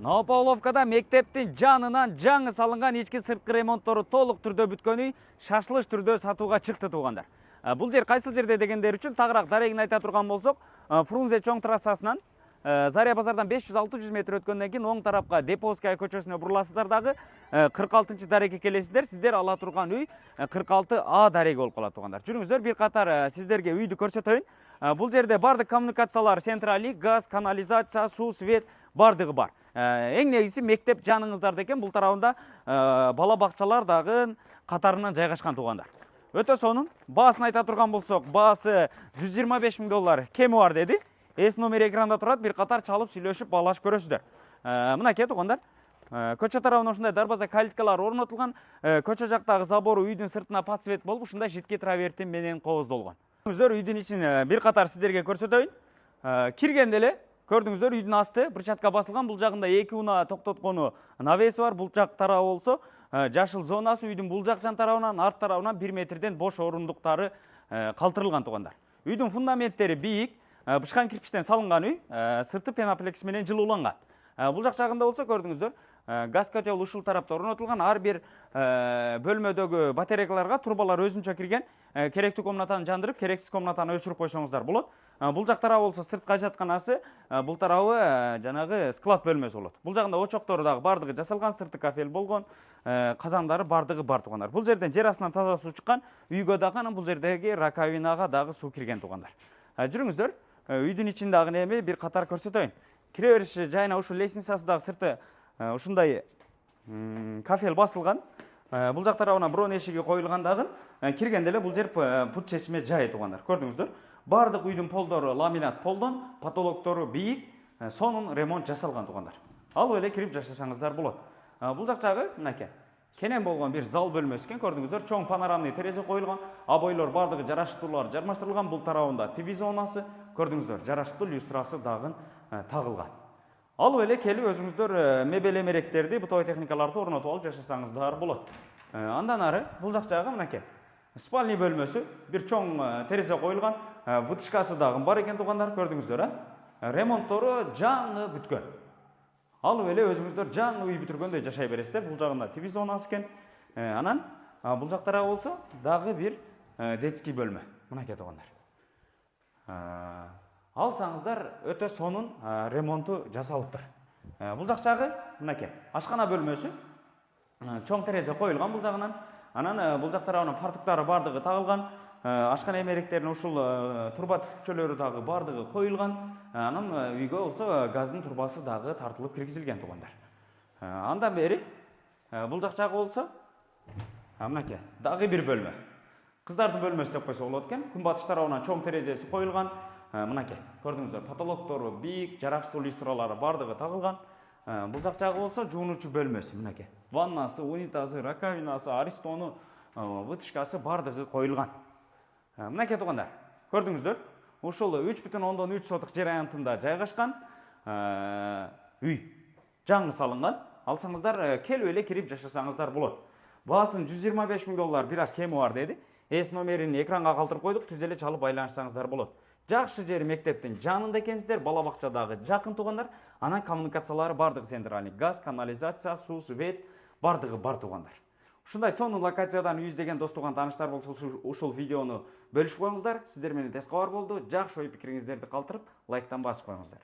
Новопавловкада мектептин жанынан жаңы салынган ички сырткы ремонттору толук түрдө бүткөн үй шашылыш түрдө сатууга чыкты туугандар. Бул жер кайсыл жерде дегендер үчүн тагыраак дарегин айта турган болсок, Фрунзе чоң трассасынан Заря базардан 500-600 метр өткөндөн кийин оң тарапка Деповская көчөсүнө буруласыздар дагы 46 дарекке келесиздер. Сиздер ала турган үй 46А дареги болуп калат туугандар. Жүрүңүздөр, бир катар сиздерге үйдү көрсөтөйүн. Бул жерде бардык коммуникациялар, централдык, газ, канализация, суу, свет бардыгы бар. Эң негизгиси мектеп жаныңыздарда экен. Бул тарабында бала бакчалар дагы катарынан жайгашкан туугандар. Өтө сонун. Баасын айта турган болсок, баасы $125 000 кеми бар деди. Эс номер экранда турат, бир катар чалып сүйлөшүп баалашып көрөсүздөр. Мынакей туугандар. Көчө тарабына ушундай дарбаза калиткалар орнотулган. Көчө жактагы забору үйдүн сыртына подсвет болуп, ушундай житки траверти менен кооздолгон. Көрдүңүздөр, үйдүн ичин бир катар сиздерге көрсөтөйүн. Киргенде эле көрдүңүздөр, үйдүн асты брусчатка басылган. Бул жагында 2 унаа токтоткону навеси бар. Бул жак тарабы болсо жашыл зонасы, үйдүн бул жак жан тарабынан, арт тарабынан 1 метрден бош орундуктары калтырылган туугандар. Үйдүн фундаменттери бийик, бышкан кирпичтен салынган үй, сырты пеноплекс менен жылууланган. Бул жак жагында болсо көрдүңүздөр, газ котел ушул тарапта орнотулган. Ар бир бөлмөдөгү батарейкаларга турбалар өзүнчө кирген. Керектүү комнатаны жандырып, керексиз комнатаны өчүрүп койсоңуздар болот. Бул жак тарабы болсо сырткы ажатканасы, бул тарабы жанагы склад бөлмөсү болот. Бул жагында очоктору дагы бардыгы жасалган, сырты кафел болгон, казандары бардыгы бар туугандар. Бул жерден жер астынан таза суу чыккан, үйгө дагы анан бул жердеги раковинага дагы суу кирген туугандар. Жүрүңүздөр, үйдүн ичиндагы неме бир катар көрсөтөйүн. Кире бериш жайына ушул лестницасы дагы сырты ушундай кафел басылган. Бул жак тарабына брон эшиги коюлган дагы. Киргенде эле бул жер пут чечме жай туугандар. Көрдүңүздөр, бардык үйдүн полдору ламинат полдон, потолоктору бийик, сонун ремонт жасалган туугандар. Алып эле кирип жашасаңыздар болот. Бул жак жагы мынакей кенен болгон бир зал бөлмөсү экен. Көрдүңүздөр, чоң панорамный терезе коюлган, обойлор бардыгы жараштуулар жармаштырылган. Бул тарабында ТВ зонасы, көрдүңүздөр, жараштуу люстрасы дагы тагылган. Алып эле келип өзүңүздөр мебель эмеректерди, бутовой техникаларды орнотуп алып жашасаңыздар болот. Андан ары бул жак жагы мынакей спальный бөлмөсү, бир чоң терезе коюлган, вытяжкасы дагы бар экен туугандар. Көрдүңүздөр, ремонттору жаңы бүткөн. Алып эле өзүңүздөр жаңы үй бүтүргөндөй жашай бересиздер. Бул жагында ТВ зонасы экен. Анан бул жак тарабы болсо дагы бир детский бөлмө. Мынакей туугандар. Алсаңыздар өтө сонун ремонту жасалыптыр. Бул жак жагы мынакей ашкана бөлмөсү, чоң терезе коюлган бул жагынан. Анан бул жак тарабынан фартуктары бардыгы тагылган. Ашкана эмеректерин ушул турба түшүкчөлөрү дагы бардыгы коюлган. Анан үйгө болсо газдын турбасы дагы тартылып киргизилген туугандар. Андан бери бул жак жагы болсо мынакей дагы бир бөлмө. Кыздардын бөлмөсү деп койсо болот экен. Күнбатыш тарабынан чоң терезеси коюлган. Мынакей көрдүңүздөр, потолоктору бийик, жараштуу люстралары бардыгы тагылган. Бул жак жагы болсо жуунуучу бөлмөсү. Мынакей ваннасы, унитазы, раковинасы, аристону, вытяжкасы бардыгы коюлган. Мынакей туугандар, көрдүңүздөр, ушул 3,3 соток жер аянтында жайгашкан үй жаңы салынган. Алсаңыздар, келип эле кирип жашасаңыздар болот. Баасын $125 000 бир аз кеми бар деди. Эс номерин экранга калтырып койдук, түз эле чалып байланышсаңыздар болот. Жакшы жери мектептин жанында экенсиздер, бала бакчадагы жакын туугандар. Анан коммуникациялары бардыгы центральный, газ, канализация, суу, свет бардыгы бар туугандар. Ушундай сонун локациядан үй издеген дос туган тааныштар болсо ушул видеону бөлүшүп коюңуздар. Сиздер менен тез кабар болду. Жакшы ой пикириңиздерди калтырып, лайктан басып коюңуздар.